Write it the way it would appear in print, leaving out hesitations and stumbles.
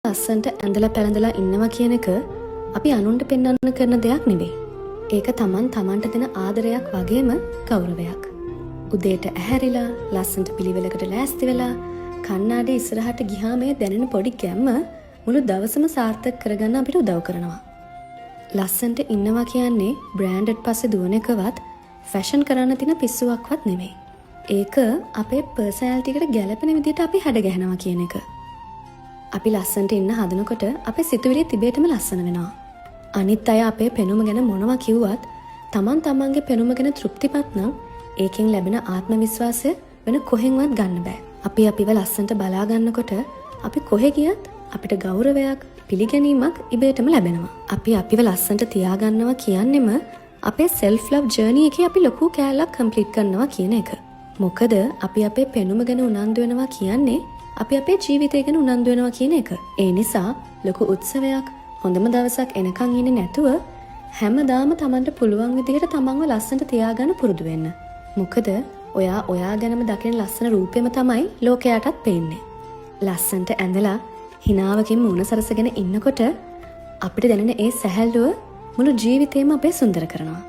ලස්සන්ට ඇඳලා පැළඳලා ඉන්නවා කියන එක අපි අනුන්ට පෙන්වන්න කරන දෙයක් නෙවෙයි. ඒක තමන්ට දෙන ආදරයක් වගේම ගෞරවයක්. උදේට ඇහැරිලා ලස්සන්ට පිළිවෙලකට ලෑස්ති වෙලා කණ්ණාඩි ඉස්සරහට ගියාම මේ දැනෙන පොඩි ගැම්ම මුළු දවසම සාර්ථක කරගන්න අපිට උදව් කරනවා. ලස්සන්ට ඉන්නවා කියන්නේ බ්‍රෑන්ඩඩ් පස්සේ දුවන එකවත් ෆැෂන් කරන්න තියෙන පිස්සුවක්වත් නෙවෙයි. ඒක අපේ පර්සනැලිටි එකට ගැළපෙන විදිහට අපි හැඩ ගැහෙනවා කියන එක. අපි ලස්සන්ට ඉන්න හදනකොට අපේ සිතුවිලි තිබේටම ලස්සන වෙනවා. අනිත් අය අපේ පෙනුම ගැන මොනවා කිව්වත් තමන්ගේ පෙනුම ගැන තෘප්තිමත් නම් ඒකෙන් ලැබෙන ආත්ම විශ්වාසය වෙන කොහෙන්වත් ගන්න බෑ. අපි අපිව ලස්සන්ට බලා ගන්නකොට අපි කොහෙ ගියත් අපිට ගෞරවයක් පිළිගැනීමක් ඉබේටම ලැබෙනවා. අපි අපිව ලස්සන්ට තියාගන්නවා කියන්නෙම අපේ self love journey එකේ අපි ලොකු කෑල්ලක් complete කරනවා කියන එක. මොකද අපි අපේ පෙනුම ගැන උනන්දු වෙනවා කියන්නේ අපි අපේ ජීවිතය ගැන උනන්දු වෙනවා කියන එක. ඒ නිසා ලොකු උත්සවයක් හොඳම දවසක් එනකන් ඉන්නේ නැතුව හැමදාම Tamanට පුළුවන් විදිහට තමන්ව ලස්සනට තියාගන්න පුරුදු වෙන්න. මොකද ඔයා ගැනම දකින ලස්සන රූපෙම තමයි ලෝකයටත් පේන්නේ. ලස්සනට ඇඳලා හිනාවකින් මුණ සරසගෙන ඉන්නකොට අපිට දැනෙන ඒ සැහැල්ලුව මුළු ජීවිතේම අපේ සුන්දර කරනවා.